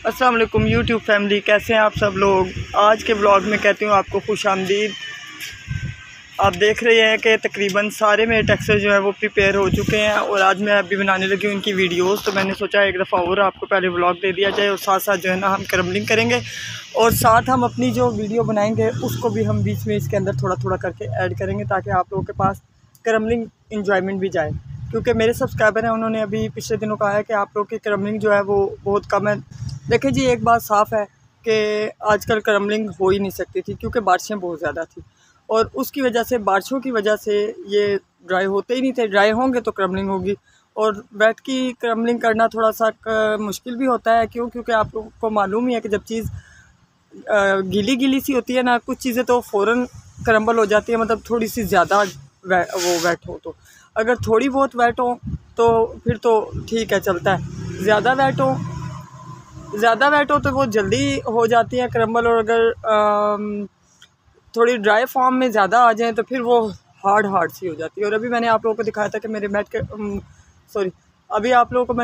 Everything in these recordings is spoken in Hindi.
अस्सलाम वालेकुम यूट्यूब फैमिली, कैसे हैं आप सब लोग। आज के ब्लॉग में कहती हूँ आपको खुश आमदीद। आप देख रहे हैं कि तकरीबन सारे मेरे टेक्सचर जो है वो प्रिपेयर हो चुके हैं और आज मैं अभी बनाने लगी हूँ इनकी वीडियोस। तो मैंने सोचा एक दफ़ा और आपको पहले ब्लॉग दे दिया जाए और साथ साथ जो है ना हम क्रम्बलिंग करेंगे और साथ हम अपनी जो वीडियो बनाएंगे उसको भी हम बीच में इसके अंदर थोड़ा थोड़ा करके ऐड करेंगे ताकि आप लोगों के पास क्रम्बलिंग इंजॉयमेंट भी जाए। क्योंकि मेरे सब्सक्राइबर हैं, उन्होंने अभी पिछले दिनों कहा है कि आप लोग की क्रम्बलिंग जो है वो बहुत कम है। देखें जी, एक बात साफ़ है कि आजकल क्रम्बलिंग हो ही नहीं सकती थी क्योंकि बारिशें बहुत ज़्यादा थी और उसकी वजह से, बारिशों की वजह से ये ड्राई होते ही नहीं थे। ड्राई होंगे तो क्रम्बलिंग होगी और वेट की क्रम्बलिंग करना थोड़ा सा मुश्किल भी होता है। क्यों? क्योंकि आप लोगों को मालूम ही है कि जब चीज़ गीली गीली सी होती है ना, कुछ चीज़ें तो फ़ौरन क्रम्बल हो जाती है, मतलब थोड़ी सी ज़्यादा वो वेट हो। तो अगर थोड़ी बहुत वेट हो तो फिर तो ठीक है, चलता है। ज़्यादा वेट हो तो वो जल्दी हो जाती है क्रम्बल, और अगर थोड़ी ड्राई फॉर्म में ज़्यादा आ जाए तो फिर वो हार्ड सी हो जाती है। और अभी मैंने आप लोगों को दिखाया था कि मेरे मैंने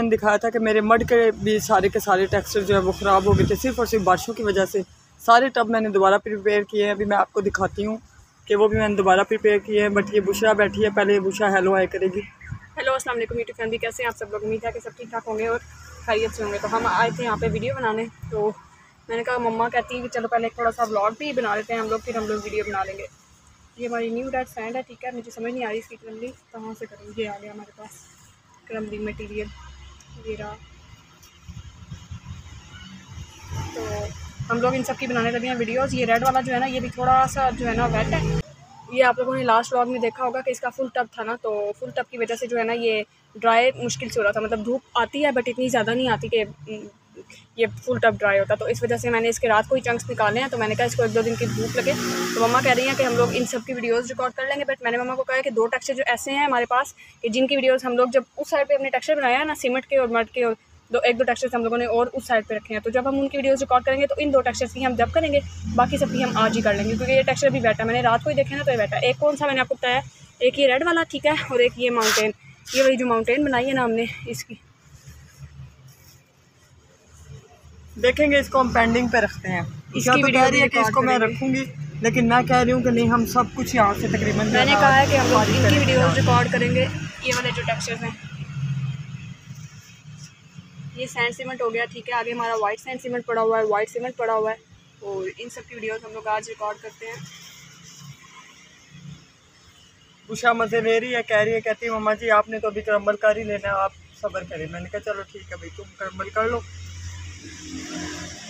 दिखाया था कि मेरे मड के भी सारे के सारे टेक्सचर जो है वो ख़राब हो गए थे सिर्फ़ और सिर्फ बारिशों की वजह से। सारे टब मैंने दोबारा प्रिपेयर किए हैं। अभी मैं आपको दिखाती हूँ कि वो भी मैंने दोबारा प्रिपेयर किए हैं। बट ये बुशरा बैठी है, पहले ये बुशरा हेलो हाय करेगी। हेलो अस्सलाम वालेकुम यूट्यूब फैमिली, कैसे हैं आप सब लोग। उम्मीद है कि सब ठीक ठाक होंगे और खैरियत से होंगे। तो हम आए थे यहाँ पे वीडियो बनाने, तो मैंने कहा मम्मा कहती है कि चलो पहले थोड़ा सा व्लॉग भी बना लेते हैं हम लोग, फिर हम लोग वीडियो बना लेंगे। ये हमारी न्यू डेट फ्रेंड है, ठीक है। मुझे समझ नहीं आ रही इसकी क्रम्बलिंग कहाँ से करेंगे। ये आ गया हमारे पास क्रम्बलिंग मटीरियल, ये रहा। तो हम लोग इन सब की बनाने लगे हैं वीडियोज़। ये रेड वाला जो है ना, ये भी थोड़ा सा जो है ना वेट है। ये आप लोगों ने लास्ट व्लॉग में देखा होगा कि इसका फुल टब था ना, तो फुल टब की वजह से जो है ना ये ड्राई मुश्किल से हो रहा था। मतलब धूप आती है बट इतनी ज़्यादा नहीं आती कि ये फुल टब ड्राई होता। तो इस वजह से मैंने इसके रात को ही चंक्स निकाले हैं। तो मैंने कहा इसको 1-2 दिन की धूप लगे। तो मम्मा कह रही हैं कि हम लोग इन सब की वीडियोज़ रिकॉर्ड कर लेंगे। बट मैंने मम्मा को कहा है कि 2 टेक्सचर जो ऐसे हैं हमारे पास कि जिनकी वीडियोज़ हम लोग जब उस साइड पर अपने टेक्सचर बनाया है ना, सीमेंट के और मड के, और 1-2 टेक्सचर्स हम लोगों ने और उस साइड पे रखे हैं। तो जब हम उनकी वीडियोस रिकॉर्ड करेंगे तो इन 2 टेक्सचर्स की हम जब करेंगे, बाकी सब की हम आज ही कर लेंगे क्योंकि ये टेक्सचर भी बैठा है। मैंने रात को ही देखे ना, तो ये बैठा है। एक कौन सा मैंने आपको बताया, एक ये रेड वाला, ठीक है, और एक ये माउंटेन। ये वाली जो माउंटेन बनाई है ना हमने, इसकी देखेंगे, इसको हम पेंडिंग पे रखते हैं। इसकी तो कह रही है कि इसको मैं रखूँगी, लेकिन मैं कह रही हूँ कि नहीं, हम सब कुछ यहाँ से तकरीबन मैंने कहा है कि हम लोग इनकी वीडियोज़ रिकॉर्ड करेंगे। ये वाले जो टेक्सचर्स हैं, ये सैंड सीमेंट हो गया, ठीक है। आगे हमारा वाइट सैंड सीमेंट पड़ा हुआ है, वाइट सीमेंट पड़ा हुआ है, और इन सब की वीडियोस हम लोग आज रिकॉर्ड करते हैं। उषा मज़े ले रही है, कह रही है, कहती है मम्मा जी आपने तो अभी क्रम्बल कर ही लेना, आप सब्र करें। मैंने कहा चलो ठीक है भाई, तुम क्रम्बल कर लो,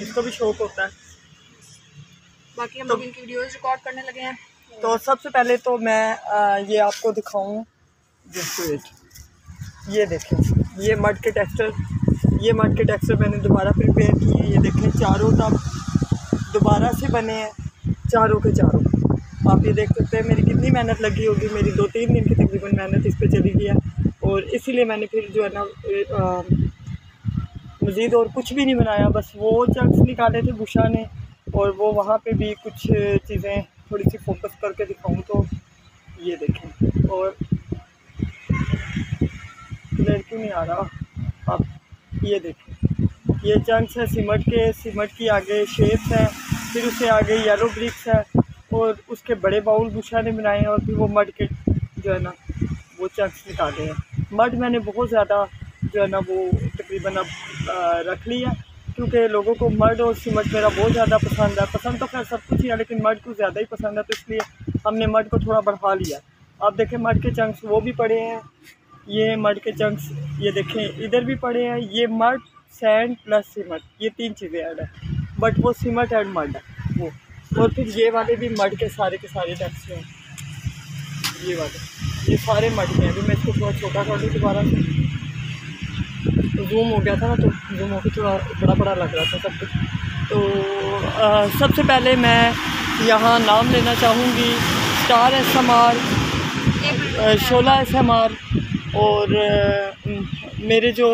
इसको भी शौक होता है। बाकी हम लोग इनकी वीडियोस रिकॉर्ड करने लगे हैं। तो सबसे पहले तो मैं ये आपको दिखाऊं, ये देखें, ये मड के टेक्सचर मैंने दोबारा प्रिपेयर किए हैं। ये देखें, चारों टब दोबारा से बने हैं, चारों के चारों। आप ये देख सकते हैं मेरी कितनी मेहनत लगी होगी। मेरी 2-3 दिन की तकरीबन मेहनत इस पर चली गई है और इसीलिए मैंने फिर जो है ना मज़ीद और कुछ भी नहीं बनाया, बस वो चंक्स निकाले थे बुशा ने। और वो वहाँ पे भी कुछ चीज़ें थोड़ी सी फोकस करके दिखाऊँ तो ये देखें, और क्लियर क्यों नहीं आ रहा, आप ये देखें, ये चंक्स है सीमेंट की आगे शेप्स हैं, फिर उससे आगे येलो ब्रिक्स है और उसके बड़े बाउल बुशा ने बनाए हैं, और फिर वो मड के जो है ना वो चंक्स निकाले हैं। मड मैंने बहुत ज़्यादा जो है ना वो तकरीबन अब रख लिया क्योंकि लोगों को मड और सीमेंट मेरा बहुत ज़्यादा पसंद है। पसंद तो खैर सब कुछ ही है, लेकिन मड को ज़्यादा ही पसंद है, तो इसलिए हमने मड को थोड़ा बढ़ा लिया। आप देखें, मड के चंक्स वो भी पड़े हैं, ये मड के चंक्स ये देखें इधर भी पड़े हैं। ये मड, सैंड प्लस सीमेंट, ये 3 चीज़ें ऐड है, बट वो सीमेंट एंड मड है वो। और फिर ये वाले भी मड के सारे टैक्स हैं, ये वाले, ये सारे मड के हैं। अभी मैं इसको थोड़ा छोटा कर दूँ दोबारा से, जूम हो गया था ना, तो जूम होकर थोड़ा बड़ा लग रहा था सब कुछ। तो सबसे पहले मैं यहाँ नाम लेना चाहूँगी स्टार SMR, शोला SMR, और मेरे जो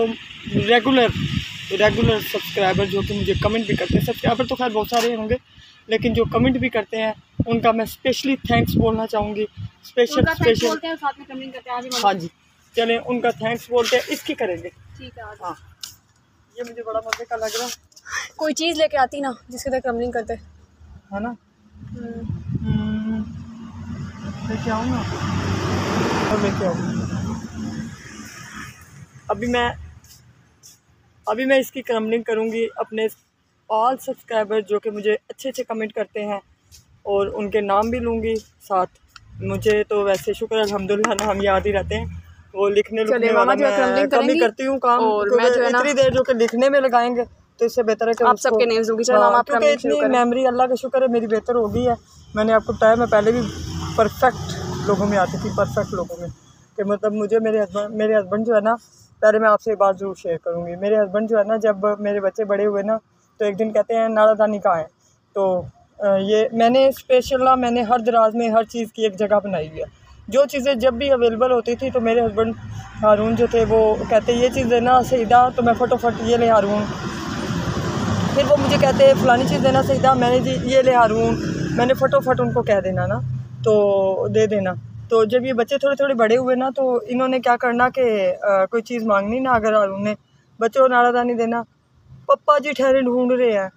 रेगुलर सब्सक्राइबर जो कि मुझे कमेंट भी करते हैं। सब्सक्राइबर तो खैर बहुत सारे होंगे, लेकिन जो कमेंट भी करते हैं उनका मैं स्पेशली थैंक्स बोलना चाहूँगी। स्पेशल साथ में कमेंट करते हैं। हाँ जी, चलें उनका थैंक्स बोलते हैं। इसकी करेंगे, ठीक है। हाँ, ये मुझे बड़ा मज़े का लग रहा है। कोई चीज़ लेके आती ना जिसके अंदर क्रम्बलिंग करते, है ना। लेके आऊँ ना, और लेके आऊँ। अभी मैं इसकी क्रम्बलिंग करूँगी अपने ऑल सब्सक्राइबर जो कि मुझे अच्छे अच्छे कमेंट करते हैं, और उनके नाम भी लूँगी साथ। मुझे तो वैसे शुक्र अल्हम्दुलिल्लाह ना हम याद ही रहते हैं, वो लिखने लुखने वाला मैं कम ही करती हूँ काम, और मैं जो है ना इतनी देर जो कि लिखने में लगाएंगे तो इससे बेहतर है कि आप सबके नेम्स दूंगी। चलो मामा, आप क्योंकि इतनी मेमोरी अल्लाह का शुक्र है मेरी बेहतर हो गई है। मैंने आपको बताया मैं पहले भी परफेक्ट लोगों में आती थी, परफेक्ट लोगों में, कि मतलब मुझे मेरे हस्बैंड जो है ना, पहले मैं आपसे ये बात ज़रूर शेयर करूँगी। मेरे हस्बैंड जो है ना, जब मेरे बच्चे बड़े हुए ना, तो एक दिन कहते हैं नाड़ा दानी कहाँ है, तो ये मैंने स्पेशल ना, मैंने हर दराज में हर चीज़ की एक जगह बनाई हुई है। जो चीज़ें जब भी अवेलेबल होती थी तो मेरे हस्बैंड हारून जो थे वो कहते ये चीज़ देना सईदा, तो मैं फटोफट ये ले हारून, फिर वो मुझे कहते फ़लानी चीज़ देना सईदा, मैंने जी ये ले हारून, मैंने फटोफट उनको कह देना ना, तो दे देना। तो जब ये बच्चे थोड़े थोड़े बड़े हुए ना, तो इन्होंने क्या करना कि कोई चीज़ मांगनी ना, अगर हारून ने बच्चों को नाड़ादानी देना, पप्पा जी ठहरे ढूंढ रहे हैं,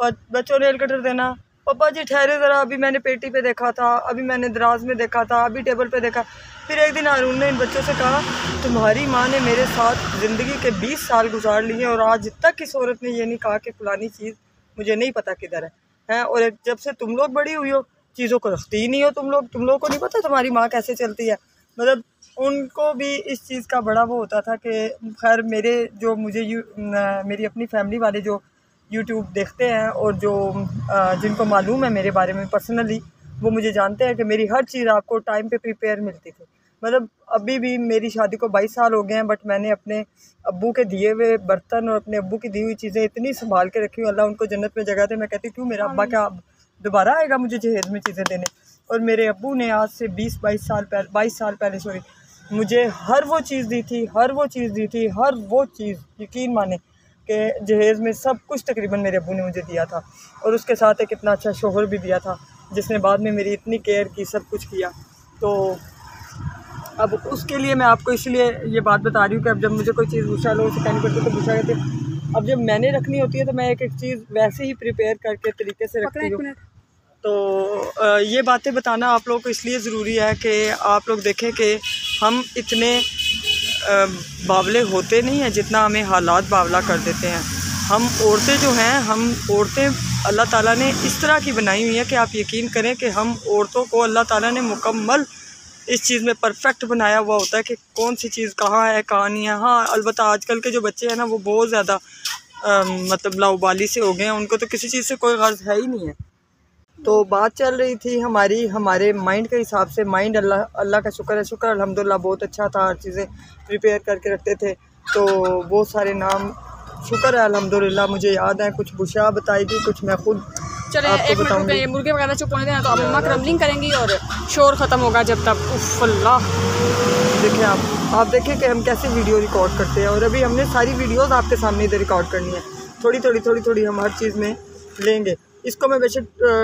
बच्चों ने नेल कटर देना, पापा जी ठहरे ज़रा, अभी मैंने पेटी पे देखा था, अभी मैंने दराज में देखा था, अभी टेबल पे देखा। फिर एक दिन हारून ने इन बच्चों से कहा तुम्हारी माँ ने मेरे साथ ज़िंदगी के 20 साल गुजार लिए और आज तक इस औरत ने ये नहीं कहा कि फलानी चीज़ मुझे नहीं पता किधर है। और जब से तुम लोग बड़ी हुई हो चीज़ों को रखती ही नहीं हो तुम लोग को नहीं पता तुम्हारी माँ कैसे चलती है। मतलब उनको भी इस चीज़ का बड़ा वो होता था कि खैर मेरे जो मेरी अपनी फैमिली वाले जो यूट्यूब देखते हैं और जो जिनको मालूम है मेरे बारे में पर्सनली, वो मुझे जानते हैं कि मेरी हर चीज़ आपको टाइम पे प्रिपेयर मिलती थी। मतलब अभी भी मेरी शादी को 22 साल हो गए हैं, बट मैंने अपने अब्बू के दिए हुए बर्तन और अपने अब्बू की दी हुई चीज़ें इतनी संभाल के रखी हुई, अल्लाह उनको जन्नत में जगह दे। मैं कहती क्यों मेरा अब्बा क्या दोबारा आएगा मुझे जहेज़ में चीज़ें देने। और मेरे अब्बू ने आज से 22 साल पहले मुझे हर वो चीज़ दी थी, हर वो चीज़ यकीन माने कि जहेज़ में सब कुछ तकरीबन मेरे अब्बू ने मुझे दिया था। और उसके साथ एक इतना अच्छा शोहर भी दिया था जिसने बाद में मेरी इतनी केयर की, सब कुछ किया। तो अब उसके लिए मैं आपको इसलिए ये बात बता रही हूँ कि अब जब मुझे कोई चीज़ पूछा लोगों से कहनी पड़ती है तो पूछा कहते अब जब मैंने रखनी होती है तो मैं एक एक चीज़ वैसे ही प्रिपेयर करके तरीके से रखती हूँ। तो ये बातें बताना आप लोगों को इसलिए ज़रूरी है कि आप लोग देखें कि हम इतने बावले होते नहीं हैं जितना हमें हालात बावला कर देते हैं। हम औरतें अल्लाह ताला ने इस तरह की बनाई हुई है कि आप यकीन करें कि हम औरतों को अल्लाह ताला ने मुकम्मल इस चीज़ में परफेक्ट बनाया हुआ होता है कि कौन सी चीज़ कहाँ है कहाँ नहीं है। हाँ अलबत्ता आजकल के जो बच्चे हैं ना वो बहुत ज़्यादा मतलब लाउबाली से हो गए हैं, उनको तो किसी चीज़ से कोई गर्ज है ही नहीं है। तो बात चल रही थी हमारे माइंड के हिसाब से। माइंड अल्लाह का शुक्र है, शुक्र अल्हम्दुलिल्लाह बहुत अच्छा था, हर चीज़ें प्रिपेयर करके रखते थे। तो बहुत सारे नाम शुक्र है अल्हम्दुलिल्लाह मुझे याद है, कुछ बुशा बताएगी, कुछ मैं खुद चले एक मिनट रुके, ये मुर्गे वगैरह चुप होने देना तो अब मम्मा क्रम्बलिंग करेंगी और शोर ख़त्म होगा जब तक। उफ़ अल्लाह, देखें आप देखें कि हम कैसे वीडियो रिकॉर्ड करते हैं। और अभी हमने सारी वीडियोस आपके सामने इधर रिकॉर्ड करनी है, थोड़ी हम हर चीज़ में लेंगे। इसको मैं वैसे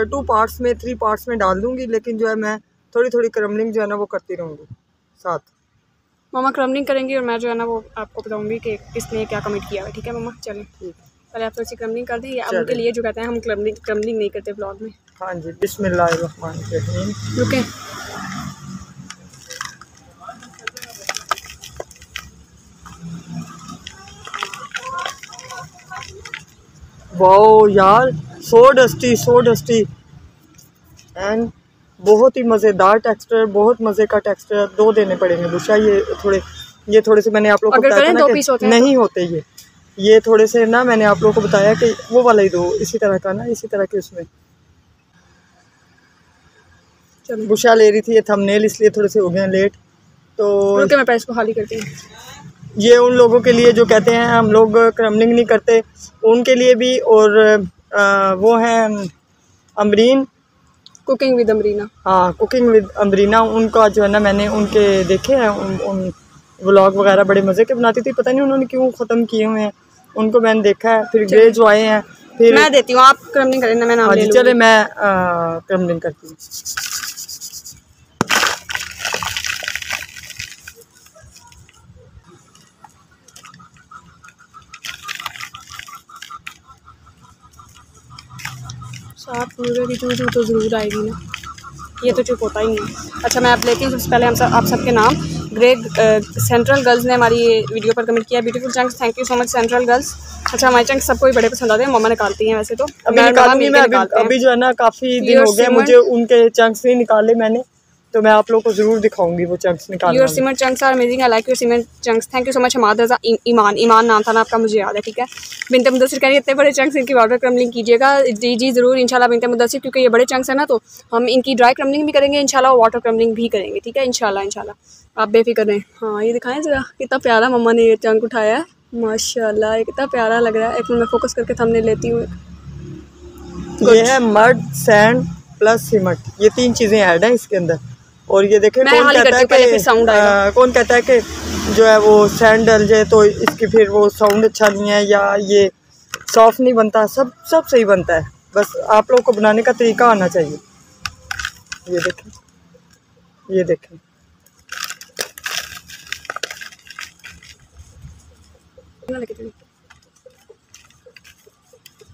2 पार्ट्स में 3 पार्ट्स में डाल दूँगी, लेकिन जो है मैं थोड़ी क्रम्बलिंग जो है ना वो करती रहूँगी साथ। मम्मा क्रम्बलिंग करेंगी और मैं जो है ना वो आपको बताऊँगी कि किसने क्या कमेंट किया है। ठीक है मम्मा, चलें पहले आप थोड़ी सी क्रम्बलिंग कर दें। या अब उनके लिए जो कहते हैं हम क्रम्बलिंग नहीं करते ब्लॉग में। हाँ जी, बिस्मिल्लाहिर्रहमानिर्रहीम। रुके वाओ यार, सो डस्टी एंड बहुत ही मज़ेदार टेक्सचर, बहुत मज़े का टेक्सचर। 2 देने पड़ेंगे बुशा, ये थोड़े से मैंने आप लोगों को बताया ना कि नहीं होते ये थोड़े से ना, मैंने आप लोगों को बताया कि वो वाला ही दो, इसी तरह का ना, इसी तरह के उसमें बुशा ले रही थी। ये थंबनेल इसलिए थोड़े से हो गए हैं लेट, तो मैं पहले इसको खाली करती हूँ। ये उन लोगों के लिए जो कहते हैं हम लोग क्रम्बलिंग नहीं करते उनके लिए भी। और वो हैं अमरीन, कुकिंग विद अमरीना। हाँ, कुकिंग विद अमरीना। उनका जो है ना मैंने उनके देखे हैं, उन व्लॉग वगैरह बड़े मज़े के बनाती थी, पता नहीं उन्होंने क्यों ख़त्म किए हुए हैं, उनको मैंने देखा है। फिर ग्रे जो आए हैं, फिर मैं देती हूँ, आप क्रम्बलिंग करें ना, मैं नाम ले लूँगी। चले मैं क्रम्बलिंग करती हूँ। साफ मुर्गे की चूँ तो ज़रूर आएगी ना, ये तो चुप होता ही नहीं। अच्छा मैं आप लेती हूँ सबसे पहले आप सबके नाम। ग्रेग सेंट्रल गर्ल्स ने हमारी ये वीडियो पर कमेंट किया, beautiful chunks, thank you so much central girls. अच्छा हमारे चंक्स सबको ही बड़े पसंद आते हैं, मम्मा निकालती हैं वैसे तो। अभी निकालूंगी मैं, अभी जो है ना काफ़ी दिन हो गए मुझे उनके चंक्स नहीं निकाले मैंने, तो मैं आप लोगों को ज़रूर दिखाऊंगी वो चंक्स निकालना। Your cement chunks are amazing, I like your cement chunks, thank you so much. Hammad Raza Iman नाम था ना आपका, मुझे याद है, ठीक है। बिनत मुदस्सिर कह रही है इतने बड़े चंक्स इनकी वाटर क्रम्बलिंग कीजिएगा। जी ज़रूर इंशाल्लाह बिनत मुदस्सिर, क्योंकि ये बड़े चंक्स हैं ना तो हम इनकी ड्राई क्रम्बलिंग भी करेंगे इंशाल्लाह, वाटर क्रम्बलिंग भी करेंगे, ठीक है इंशाल्लाह। आप बेफिक्र रहें। हाँ ये दिखाएं ज़रा, कितना प्यारा मम्मा ने ये चंक उठाया है, माशाल्लाह ये कितना प्यारा लग रहा है। एक मिनट मैं फोकस करके थंबनेल लेती हूँ। ये है मड, सैंड प्लस सीमेंट, ये 3 चीज़ें ऐड हैं इसके अंदर। और ये देखें कौन कहता है कि जो है वो सैंड डल जाए तो इसकी फिर वो साउंड अच्छा नहीं है या ये सॉफ्ट नहीं बनता, सब सही बनता है, बस आप लोग को बनाने का तरीका आना चाहिए। ये देखें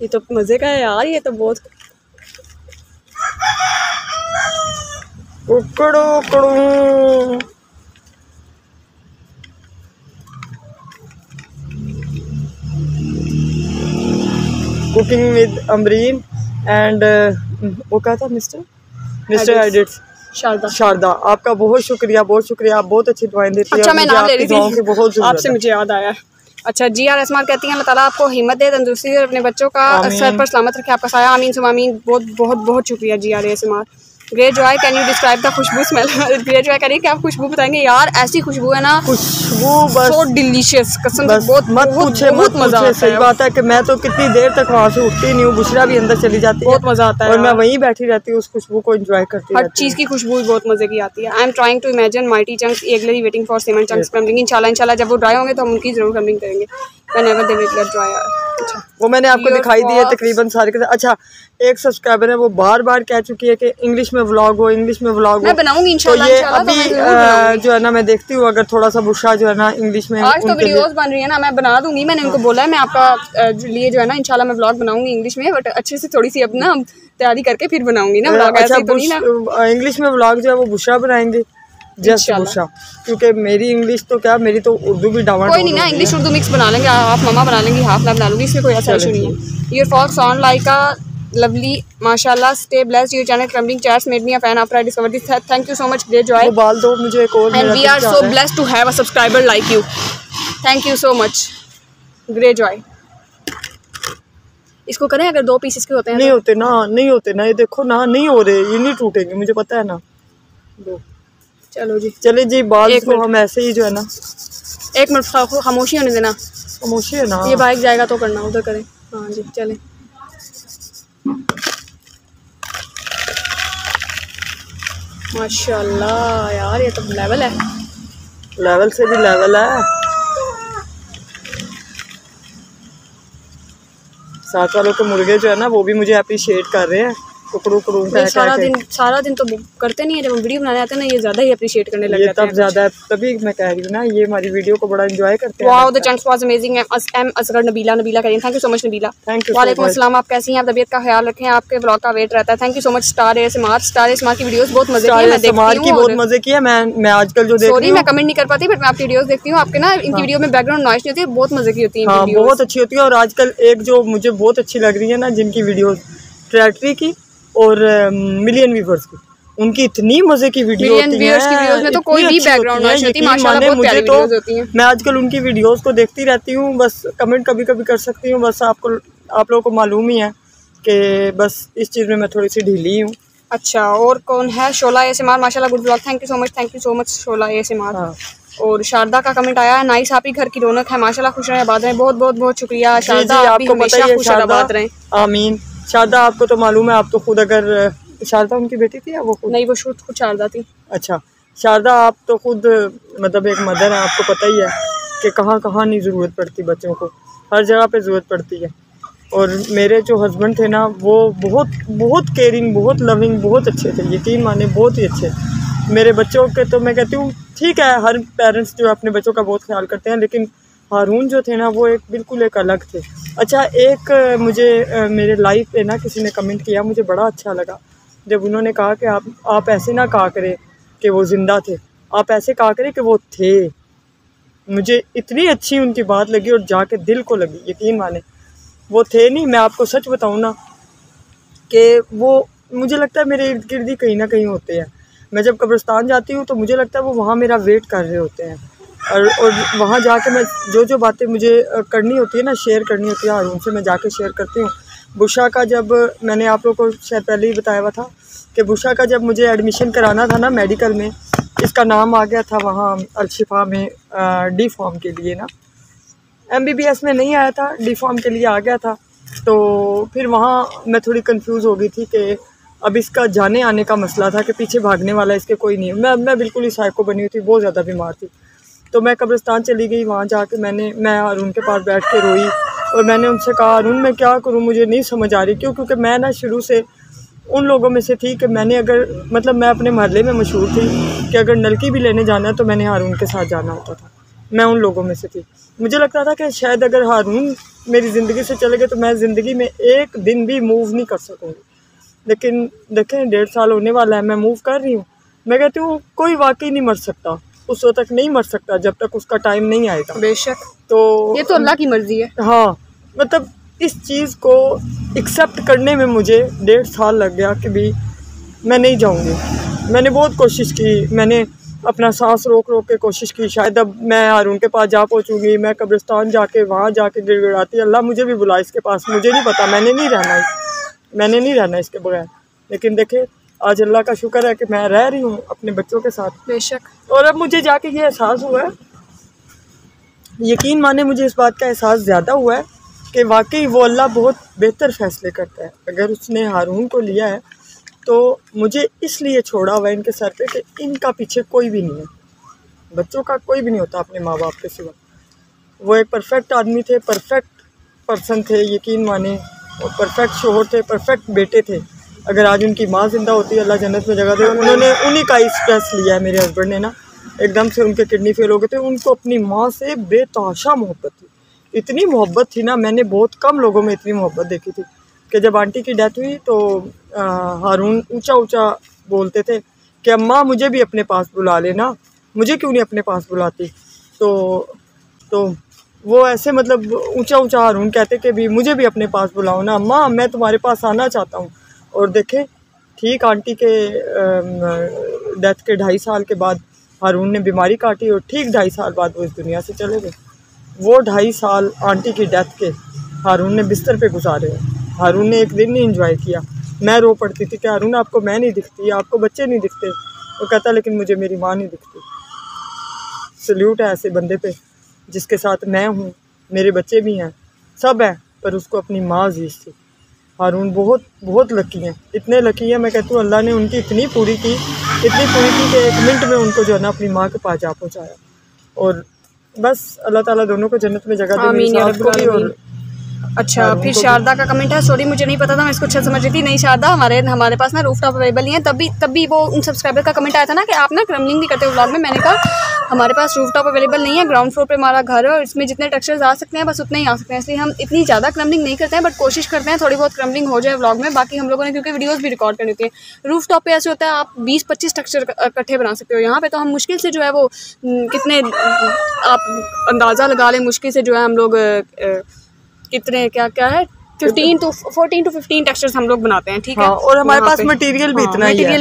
ये तो मज़े का है यार, ये तो बहुत कुकिंग विद अमरीन एंड वो क्या था मिस्टर एडिट्स शारदा, आपका बहुत शुक्रिया, आप बहुत अच्छी दुआएं देती हैं। अच्छा मैं नाम ले रही थी आपसे, मुझे याद आया। अच्छा GR एस्मार कहती हैं अल्लाह ताला आपको हिम्मत दे, तंदुरुस्ती दे, अपने बच्चों का सर पर सलामत रखे, आपका साया, आमीन सुमा आमीन। बहुत शुक्रिया GR ASMR. Great joy can you describe the khushbu smell. Great joy कह रही है कि आप खुशबू बताएंगे यार, ऐसी खुशबू है ना, खुशबू बस सो डिलीशियस, कसम से बहुत मजा आता है। सही बात है कि मैं तो कितनी देर तक वहाँ से उठती नहीं हूँ, बुशरा भी अंदर चली जाती है, बहुत मजा आता है और मैं वहीं बैठी रहती हूँ, उस खुशबू को एंजॉय करती हूँ। हर चीज़ की खुशबू बहुत मजे की आती है। I'm trying to imagine mighty chunks eagerly waiting for cement chunks crumbling, इंशाल्लाह जब वो ड्राई होंगे तो हम उनकी जरूर क्रम्बलिंग करेंगे। Whenever they will get dry. अच्छा वो मैंने आपको दिखाई दी है तकरीबन सारे के। अच्छा एक सब्सक्राइबर है वो बार कह चुकी है कि इंग्लिश में व्लॉग हो, मैं बनाऊंगी इंशाल्लाह। तो ये अभी जो है ना मैं देखती हूँ, अगर थोड़ा सा बुशरा जो है ना इंग्लिश में आज तो वीडियोस बन रही है ना, मैं बना दूंगी। मैंने उनको बोला है मैं आपका लिए जो है ना इंशाल्लाह मैं व्लॉग बनाऊंगी इंग्लिश में, बट अच्छे से थोड़ी सी अब ना तैयारी करके फिर बनाऊंगी ना व्लॉग। ऐसे तो नहीं ना इंग्लिश में व्लॉग जो है वो बुशरा बनाएंगे, जस्ट बुशरा, क्योंकि मेरी इंग्लिश तो क्या, मेरी तो उर्दू भी डाउन। कोई नहीं ना, इंग्लिश उर्दू मिक्स बना लेंगे, हाफ मम्मा बना लेंगी हाफ मैं बना लूँगी, इसमें कोई ऐसा इशू नहीं है। Your focus on like a lovely माशाल्लाह, stay blessed, your channel crumbling chats made me a fan after I discovered this, thank you so much Great Joy, बाल दो मुझे एक और, and we are so blessed to have a subscriber like you, thank you so much Great Joy। इसको करें अगर 2 पीसेस के होते हैं, नहीं होते ना, ये देखो ना नहीं हो रहे, ये नहीं टूटेंगे, मुझे पता है ना। चलो जी, चले जी, बाल को हम ऐसे ही जो है ना, 1 मिनट खामोशी होने देना, खामोशी है ना, ये बाइक जाएगा तो करना, उधर करें। हाँ जी चले। माशाल्लाह यार ये तो लेवल है, लेवल से भी लेवल है। साथ वालों के मुर्गे जो है ना वो भी मुझे अप्रिशिएट कर रहे हैं, सारा दिन तो करते नहीं है, जब हम वीडियो बनाने आते हैं ना ये ज्यादा ही अप्रिशिएट करने लग जाते हैं। तब ज्यादा, तभी मैं कह रही हूँ ना ये हमारी वीडियो को बड़ा एंजॉय करते हैं। Wow the chunks was amazing. M Asgar Nabila करें, thank you so much Nabila. वालेकुम अस्सलाम, आप कैसी हैं? आप तबीयत का ख्याल रखें, आपके ब्लॉग का वेट रहता है। Thank you so much star ASMR की वीडियोस बहुत मजे की है, मैं देखती हूं, बहुत मजे की है। मैं आजकल जो सॉरी मैं कमेंट नहीं कर पाती, बट मैं आपकी वीडियोस देखती हूँ, आपके ना इनकी वीडियो में बैकग्राउंड नॉइस नहीं होती है, बहुत मजे की होती है, बहुत अच्छी होती है। और आजकल एक जो मुझे बहुत अच्छी लग रही है ना, जिनकी वीडियोस ट्रेटरी की और मिलियन व्यूअर्स की, उनकी इतनी मजे की वीडियो होती है में तो कोई भी बैकग्राउंड नॉइस नहीं होती, माशाल्लाह बहुत प्यारी वीडियोस होती हैं। मैं आजकल उनकी वीडियोस को देखती रहती हूँ, बस कमेंट कभी कर सकती हूँ, बस आप लोगों को मालूम ही है कि बस इस चीज़ में मैं थोड़ी सी ढीली हूँ। अच्छा और कौन है? शोला एस्मार, माशाल्लाह good blog, thank you so much Shola ASMR. और शारदा का कमेंट आया है, नाइस, आप ही घर की रौनक है, माशाल्लाह खुश रहें आबाद रहें। बहुत शुक्रिया शारदा, आप भी हमेशा खुश आबाद रहें, आमीन। शारदा आपको तो मालूम है, आप तो खुद, अगर शारदा उनकी बेटी थी या वो खुद? नहीं वो खुद शारदा थी। अच्छा शारदा आप तो खुद मतलब एक मदर है, आपको पता ही है कि कहाँ नहीं ज़रूरत पड़ती बच्चों को, हर जगह पे ज़रूरत पड़ती है। और मेरे जो हस्बैंड थे ना वो बहुत केयरिंग, बहुत लविंग, बहुत अच्छे थे, यकीन माने बहुत ही अच्छे। मेरे बच्चों के तो मैं कहती हूँ ठीक है, हर पेरेंट्स जो अपने बच्चों का बहुत ख्याल करते हैं, लेकिन हारून जो थे ना वो बिल्कुल एक अलग थे। अच्छा, एक मुझे मेरे लाइफ पे ना किसी ने कमेंट किया, मुझे बड़ा अच्छा लगा जब उन्होंने कहा कि आप ऐसे ना कहा करें कि वो ज़िंदा थे, आप ऐसे कहा करें कि वो थे। मुझे इतनी अच्छी उनकी बात लगी और जाके दिल को लगी, यकीन माने। वो थे नहीं, मैं आपको सच बताऊँ ना कि वो मुझे लगता है मेरे इर्द गिर्द ही कहीं ना कहीं होते हैं। मैं जब कब्रिस्तान जाती हूँ तो मुझे लगता है वो वहाँ मेरा वेट कर रहे होते हैं, और वहाँ जाके मैं जो बातें मुझे करनी होती है ना, शेयर करनी होती है हारून से, मैं जाके शेयर करती हूँ। बुशा का जब मैंने आप लोगों को शायद पहले ही बताया हुआ था कि बुशा का जब मुझे एडमिशन कराना था ना मेडिकल में, इसका नाम आ गया था वहाँ अलशिफा में डी फॉर्म के लिए ना, MBBS में नहीं आया था, डी फॉर्म के लिए आ गया था। तो फिर वहाँ मैं थोड़ी कंफ्यूज हो गई थी कि अब इसका जाने आने का मसला था कि पीछे भागने वाला इसके कोई नहीं। मैं बिल्कुल ही साइको बनी हुई थी, बहुत ज़्यादा बीमार थी। तो मैं कब्रिस्तान चली गई, वहाँ जाके मैं हारून के पास बैठ के रोई और मैंने उनसे कहा, हारून मैं क्या करूँ, मुझे नहीं समझ आ रही। क्योंकि मैं ना शुरू से उन लोगों में से थी कि मैंने मैं अपने मोहल्ले में मशहूर थी कि अगर नलकी भी लेने जाना है तो मैंने हारून के साथ जाना होता था। मैं उन लोगों में से थी। मुझे लगता था कि शायद अगर हारून मेरी ज़िंदगी से चले गए तो मैं ज़िंदगी में एक दिन भी मूव नहीं कर सकूँगी। लेकिन देखें 1.5 साल होने वाला है, मैं मूव कर रही हूँ। मैं कहती हूँ कोई वाकई नहीं मर सकता, उस वक्त तक नहीं मर सकता जब तक उसका टाइम नहीं आएगा। बेशक, तो ये तो अल्लाह की मर्जी है। हाँ, मतलब इस चीज़ को एक्सेप्ट करने में मुझे 1.5 साल लग गया कि भी मैं नहीं जाऊँगी। मैंने बहुत कोशिश की, मैंने अपना सांस रोक के कोशिश की, शायद अब मैं हारून के पास जा पहुँचूँगी। मैं कब्रिस्तान जाके वहाँ जाके गिड़गिड़ाती, अल्लाह मुझे भी बुला इसके पास, मुझे नहीं पता, मैंने नहीं रहना इसके बगैर। लेकिन देखे आज अल्लाह का शुक्र है कि मैं रह रही हूँ अपने बच्चों के साथ। बेशक। और अब मुझे जाके ये एहसास हुआ है, यकीन माने मुझे इस बात का एहसास ज़्यादा हुआ है कि वाकई वो अल्लाह बहुत बेहतर फ़ैसले करता है। अगर उसने हारून को लिया है तो मुझे इसलिए छोड़ा हुआ है इनके सर पे कि इनका पीछे कोई भी नहीं है, बच्चों का कोई भी नहीं होता अपने माँ बाप के सिवा। वो एक परफेक्ट आदमी थे, परफेक्ट पर्सन थे, यकीन माने, और परफेक्ट शोहर थे, परफेक्ट बेटे थे। अगर आज उनकी माँ ज़िंदा होती है, अल्लाह जन्नत में जगह दे। उन्होंने उन्हीं का ही स्ट्रेस लिया है। मेरे हस्बैंड ने ना एकदम से उनके किडनी फेल हो गए थे, उनको अपनी माँ से बेतहाशा मोहब्बत थी, इतनी मोहब्बत थी ना, मैंने बहुत कम लोगों में इतनी मोहब्बत देखी थी कि जब आंटी की डेथ हुई तो हारून ऊंचा बोलते थे कि अम्मा मुझे भी अपने पास बुला लेना, मुझे क्यों नहीं अपने पास बुलाती। तो वो ऐसे मतलब ऊंचा हारून कहते कि भी मुझे भी अपने पास बुलाओ ना अम्मा, मैं तुम्हारे पास आना चाहता हूँ। और देखे ठीक आंटी के डेथ के 2.5 साल के बाद हारून ने बीमारी काटी और ठीक 2.5 साल बाद वो इस दुनिया से चले गए। वो 2.5 साल आंटी की डेथ के हारून ने बिस्तर पे गुजारे हैं। हारून ने एक दिन नहीं एंजॉय किया। मैं रो पड़ती थी कि हारून आपको मैं नहीं दिखती, आपको बच्चे नहीं दिखते। वो कहता लेकिन मुझे मेरी माँ नहीं दिखती। सल्यूट है ऐसे बंदे पे जिसके साथ मैं हूँ, मेरे बच्चे भी हैं, सब हैं, पर उसको अपनी माँ अजीज़ थी। हारून बहुत बहुत लकी हैं, इतने लकी हैं, मैं कहती हूँ अल्लाह ने उनकी इतनी पूरी की कि 1 मिनट में उनको जो है ना अपनी माँ के पास जा पहुँचाया। और बस अल्लाह ताला दोनों को जन्नत में जगह दे, मेरी सास को भी। और अच्छा, फिर शारदा का कमेंट है, सॉरी मुझे नहीं पता था, मैं इसको अच्छा समझ रही थी। नहीं शारदा, हमारे पास ना रूफ टॉप अवेलेबल नहीं है। तभी वो उन सब्सक्राइबर का कमेंट आया था ना कि आप ना क्रमलिंग भी करते हो व्लॉग में। मैंने कहा हमारे पास रूफ टॉप अवेलेबल नहीं है, ग्राउंड फ्लोर पे हमारा घर है और इसमें जितने टेक्सचर्स आ सकते हैं बस उतने ही आ सकते हैं, इसलिए हम इतनी ज़्यादा क्रमलिंग नहीं करते हैं, बट कोशिश करते हैं थोड़ी बहुत क्रमलिंग हो जाए व्लॉग में। बाकी हम लोगों ने क्योंकि वीडियोज़ भी रिकॉर्ड करनी होती है। रूफ टॉप पे ऐसे होता है आप 20-25 टेक्सचर इकट्ठे बना सकते हो। यहाँ पे तो हम मुश्किल से जो है वो कितने आप अंदाज़ा लगा लें, मुश्किल से जो है हम लोग कितने क्या है 14 to 15 टेक्सचर्स हम लोग बनाते हैं, ठीक है। और हमारे पास मटेरियल भी इतना ही है,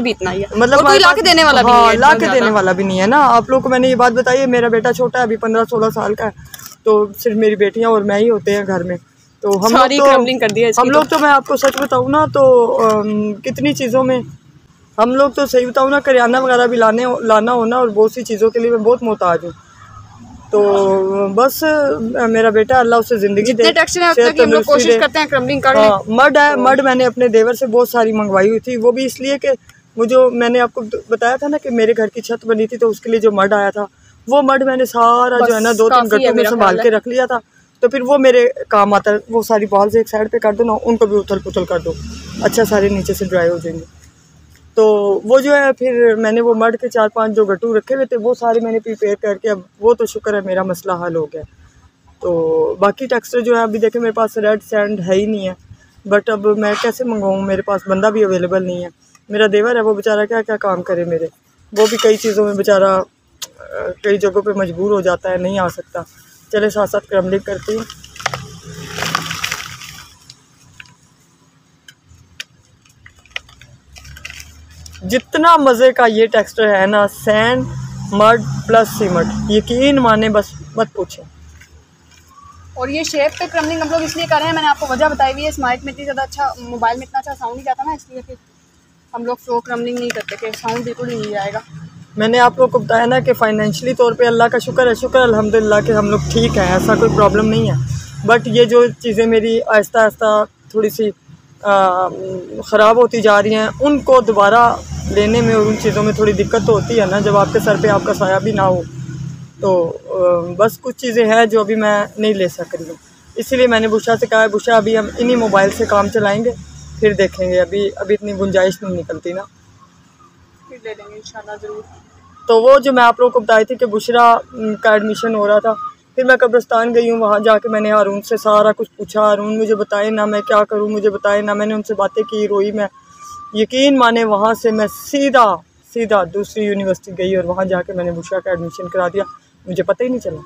मतलब कोई ला के देने वाला भी नहीं है, ला के देने वाला भी नहीं है ना। आप लोग को मैंने ये बात बताई है, मेरा बेटा छोटा है, अभी 15-16 साल का है, तो सिर्फ मेरी बेटियां और मैं ही होते हैं घर में। तो हम लोग तो मैं आपको सच बताऊँ ना तो कितनी चीज़ों में हम लोग तो सही बताऊँ ना, करियाना वगैरह भी लाना होना और बहुत सी चीज़ों के लिए मैं बहुत मोहताज हूँ। तो बस मेरा बेटा अल्लाह उसे ज़िंदगी दे, हम लोग कोशिश करते हैं क्रम्बलिंग कर लें। मड है, मड मैंने अपने देवर से बहुत सारी मंगवाई हुई थी, वो भी इसलिए कि मैंने आपको बताया था ना कि मेरे घर की छत बनी थी, तो उसके लिए जो मड आया था वो मड मैंने सारा जो है ना 2-3 गट्टों में संभाल के रख लिया था। तो फिर वो मेरे काम आता है, वो सारी बॉल्स एक साइड पे कर दो ना, उनको भी उथल पुथल कर दो, अच्छा सारे नीचे से ड्राई हो जाएंगे। तो वो जो है फिर मैंने वो मड के 4-5 जो गट्टू रखे हुए थे वो सारे मैंने प्रिपेयर करके, अब वो तो शुक्र है मेरा मसला हल हो गया। तो बाकी टेक्सचर जो है अभी देखें मेरे पास रेड सैंड है ही नहीं है, बट अब मैं कैसे मंगवाऊँ, मेरे पास बंदा भी अवेलेबल नहीं है। मेरा देवर है, वो बेचारा क्या क्या काम करे मेरे, वो भी कई चीज़ों में बेचारा कई जगहों पे मजबूर हो जाता है, नहीं आ सकता। चले साथ साथ क्रम्बलिंग करती हूँ। जितना मज़े का ये टेक्सचर है ना, सैंड मड प्लस सीमेंट, यकीन माने बस मत पूछें। और ये शेप पे क्रम्बलिंग हम लोग इसलिए कर रहे हैं, मैंने आपको वजह बताई हुई है। इस माइक में इतनी ज़्यादा अच्छा, मोबाइल में इतना अच्छा साउंड नहीं जाता ना, इसलिए फिर हम लोग फ्लो क्रम्बलिंग नहीं करते कि साउंड बिल्कुल ही नहीं जाएगा। मैंने आप लोग को बताया ना कि फाइनेंशियली तौर पे अल्लाह का शुक्र है, शुक्र अल्हम्दुलिल्लाह कि हम लोग ठीक हैं, ऐसा कोई प्रॉब्लम नहीं है। बट ये जो चीज़ें मेरी आहिस्ता आहिस्ता थोड़ी सी ख़राब होती जा रही हैं, उनको दोबारा लेने में और उन चीज़ों में थोड़ी दिक्कत तो होती है ना, जब आपके सर पे आपका साया भी ना हो। तो बस कुछ चीज़ें हैं जो अभी मैं नहीं ले सक रही हूँ, इसीलिए मैंने बुशा से कहा है, बुशा अभी हम इन्हीं मोबाइल से काम चलाएँगे, फिर देखेंगे। अभी इतनी गुंजाइश नहीं निकलती ना, फिर ले लेंगे इंशाल्लाह ज़रूर। तो वो जो मैं आप लोगों को बताई थी कि बुशरा का एडमिशन हो रहा था, फिर मैं कब्रिस्तान गई हूँ, वहाँ जाके मैंने हारून से सारा कुछ पूछा। हारून मुझे बताए ना, मैं क्या करूँ मुझे बताए ना। मैंने उनसे बातें की, रोई मैं। यकीन माने वहाँ से मैं सीधा दूसरी यूनिवर्सिटी गई और वहाँ जाके मैंने बुशरा का एडमिशन करा दिया, मुझे पता ही नहीं चला।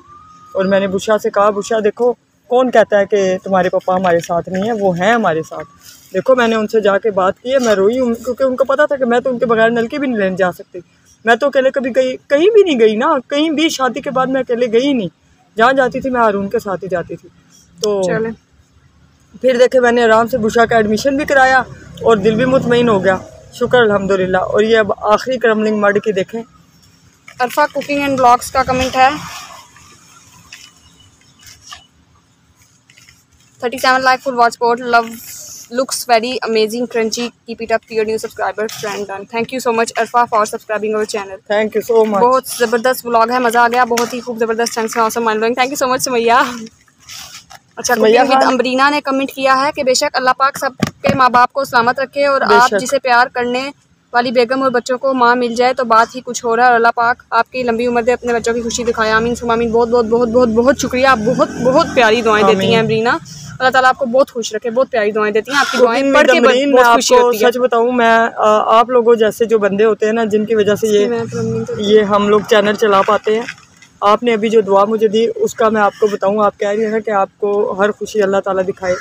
और मैंने बुशरा से कहा, बुशरा देखो, कौन कहता है कि तुम्हारे पापा हमारे साथ नहीं है, वो हैं हमारे साथ। देखो मैंने उनसे जाके बात की है, मैं रोई हूँ, क्योंकि उनको पता था कि मैं तो उनके बगैर नलके भी नहीं लेने जा सकती। मैं तो अकेले कभी कहीं भी नहीं गई ना, कहीं भी शादी के बाद मैं अकेले गई ही नहीं। जहाँ जाती थी मैं हारून के साथ ही जाती थी। तो चले फिर देखे मैंने आराम से बुशा का एडमिशन भी कराया और दिल भी मुतमईन हो गया, शुक्र अल्हम्दुलिल्लाह। और ये अब आखिरी क्रम्बलिंग मड की देखें। अरफा कुकिंग एंड ब्लॉग्स का कमेंट है 37 like full watch port, love looks very amazing crunchy, keep it up to your new subscriber friend done. Thank you so much Arfa for subscribing our channel. Thank you so much. बहुत ज़बरदस्त व्लॉग है, मज़ा आ गया, बहुत ही खूब ज़बरदस्त चंक्स हैं, awesome mind blowing. Thank you so much Sumaiya. अच्छा, कुकिंग विद अम्बरीना ने कमेंट किया है कि बेशक अल्लाह पाक सबके माँ बाप को सलामत रखे और आप जिसे प्यार करने वाली बेगम और बच्चों को माँ मिल जाए तो बात ही कुछ हो रहा है। और अल्लाह पाक आपकी लंबी उम्र दे, अपने बच्चों की खुशी दिखाए। आमीन सुम आमीन। बहुत बहुत बहुत बहुत बहुत शुक्रिया, आप बहुत बहुत प्यारी दुआएं देती हैं अम्बरीना। अल्लाह ताला आपको बहुत खुश रखे, बहुत प्यारी दुआएं देती हैं, आपकी दुआएं पढ़ के बहुत खुशी होती है। सच बताऊं मैं, आप लोगों जैसे जो बंदे होते हैं ना, जिनकी वजह से ये हम लोग चैनल चला पाते हैं, आपने अभी जो दुआ मुझे दी उसका मैं आपको बताऊं। आप कह रही हैं ना कि आपको हर खुशी अल्लाह ताला दिखाए,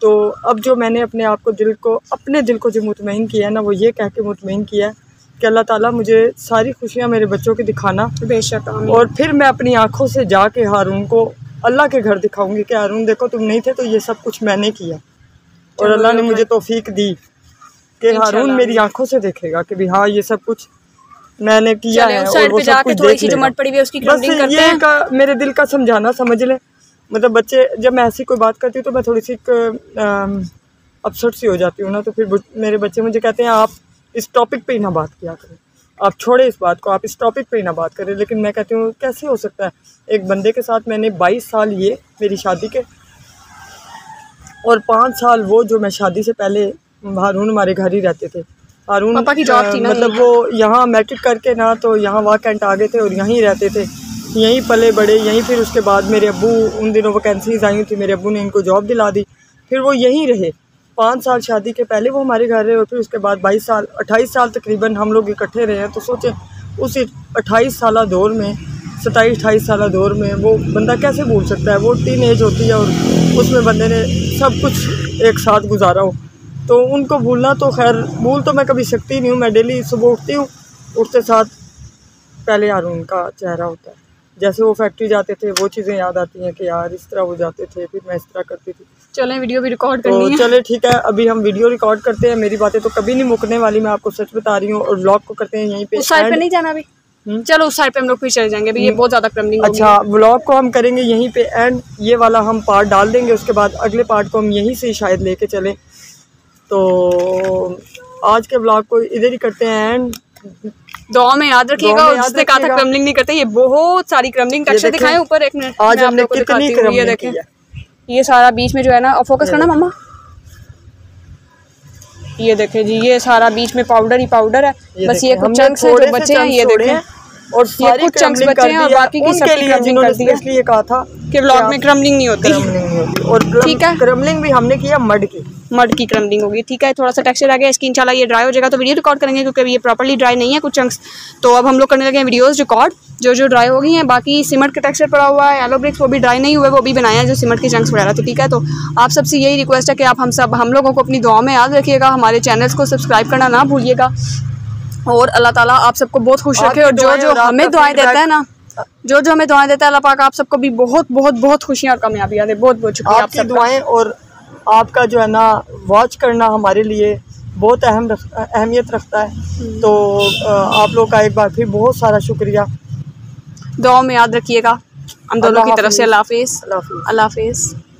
तो अब जो मैंने अपने आप को अपने दिल को जो मुतमईन किया है ना, वो ये कह के मुतमईन किया है कि अल्लाह ताला मुझे सारी खुशियाँ मेरे बच्चों की दिखाना बेशक। और फिर मैं अपनी आँखों से जाके हारून को अल्लाह के घर दिखाऊंगी कि हारून देखो तुम नहीं थे तो ये सब कुछ मैंने किया। और अल्लाह ने मुझे तौफीक दी कि हारून मेरी आंखों से देखेगा कि भी हाँ ये सब कुछ मैंने किया है। और वो सब कुछ देख लेगा। बस ये मेरे दिल का समझाना समझ ले। मतलब बच्चे, जब मैं ऐसी कोई बात करती हूँ तो मैं थोड़ी सी अपसेट सी हो जाती हूँ ना, तो फिर मेरे बच्चे मुझे कहते हैं आप इस टॉपिक पे ही ना बात किया करें, आप छोड़े इस बात को, आप इस टॉपिक पे ही ना बात करें। लेकिन मैं कहती हूँ कैसे हो सकता है, एक बंदे के साथ मैंने 22 साल ये मेरी शादी के और 5 साल वो जो मैं शादी से पहले हारून हमारे घर ही रहते थे। हारून पापा की जॉब थी ना, मतलब वो यहाँ मैट्रिक करके ना तो यहाँ वाकंट आ गए थे और यहीं रहते थे, यहीं पले बड़े, यहीं। फिर उसके बाद मेरे अब्बू, उन दिनों वैकेंसीज आई थी, मेरे अब्बू ने इनको जॉब दिला दी, फिर वो यहीं रहे 5 साल। शादी के पहले वो हमारे घर रहे और फिर उसके बाद 22 साल 28 साल तकरीबन हम लोग इकट्ठे रहे हैं। तो सोचें उस 28 साल दौर में, 27-28 साल दौर में वो बंदा कैसे भूल सकता है। वो टीन एज होती है और उसमें बंदे ने सब कुछ एक साथ गुजारा हो, तो उनको भूलना तो खैर भूल तो मैं कभी सकती नहीं हूँ। मैं डेली सुबह उठती हूँ, उठते साथ पहले हारून का चेहरा होता है। जैसे वो फैक्ट्री जाते थे वो चीज़ें याद आती हैं कि यार इस तरह वो जाते थे, फिर मैं इस तरह करती थी। चलें वीडियो भी रिकॉर्ड करनी है। चले ठीक है, अभी हम वीडियो रिकॉर्ड करते हैं। मेरी बातें तो कभी नहीं मुकने वाली, मैं आपको सच बता रही हूँ। और व्लॉग को करते हैं यहीं पे। उस साइड पे नहीं जाना अभी, चलो उस साइड पे हम लोग फिर चले जाएंगे अभी, ये बहुत ज़्यादा क्रम्बलिंग। अच्छा, व्लॉग को हम करेंगे यहीं पे एंड, ये वाला हम पार्ट डाल देंगे, उसके बाद अगले पार्ट को हम यहीं से शायद लेके चलें। तो आज के व्लॉग को इधर ही करते हैं एंड दुआ में याद रखिएगा। उसने कहा था क्रम्बलिंग नहीं करते, ये बहुत सारी क्रम्बलिंग टेक्सचर दिखाएं ऊपर। एक मिनट आज हमने कितनी क्रम्बलिंग देखें, ये सारा बीच में जो है ना, फोकस करना मम्मा, ये देखें जी, ये सारा बीच में पाउडर ही पाउडर है। बस ये कुछ चंक्स हैं जो बचे हैं, ये देखें। और ये कुछ चंक्स बचे हैं और बाकी की सब क्रम्बलिंग कर दी है। इसलिए कहा था कि व्लॉग में क्रम्बलिंग नहीं होती। क्रम्बलिंग नहीं होती। और ठीक है, क्रम्बलिंग भी हमने किया मड की क्रम्बलिंग होगी। ठीक है, थोड़ा सा टेक्सचर आ गया इसकी। इंशाल्लाह ये ड्राई हो जाएगा तो वीडियो रिकॉर्ड करेंगे, क्योंकि ये प्रॉपर्ली ड्राई नहीं है कुछ चंक्स। तो अब हम लोग करने लगे हैं वीडियोस रिकॉर्ड जो ड्राई हो गई हैं। बाकी सीमेंट का टेक्सचर पड़ा हुआ है, येलो ब्रिक्स वो भी ड्राई नहीं हुए, वो भी बनाए हैं जो सीमेंट के चंक्स वगैरह थे। ठीक है, तो आप सबसे यही रिक्वेस्ट है कि आप हम लोगों को अपनी दुआ में याद रखिएगा, हमारे चैनल्स को सब्सक्राइब करना ना भूलिएगा। और अल्लाह ताला आप सबको बहुत खुश रखे। और जो हमें दुआएं देता है ना, जो हमें दुआएं देता है अल्लाह पाक आप सबको भी बहुत बहुत बहुत खुशियाँ और कामयाबियाँ दे। बहुत बहुत शुक्रिया आपकी दुआएं और आपका जो है ना वॉच करना हमारे लिए बहुत अहमियत रखता है। तो आप लोग का एक बार फिर बहुत सारा शुक्रिया। दुआ में याद रखिएगा हम दोनों की तरफ से। अल्लाह हाफिज़। अल्लाह हाफिज़। अल्लाह हाफिज़।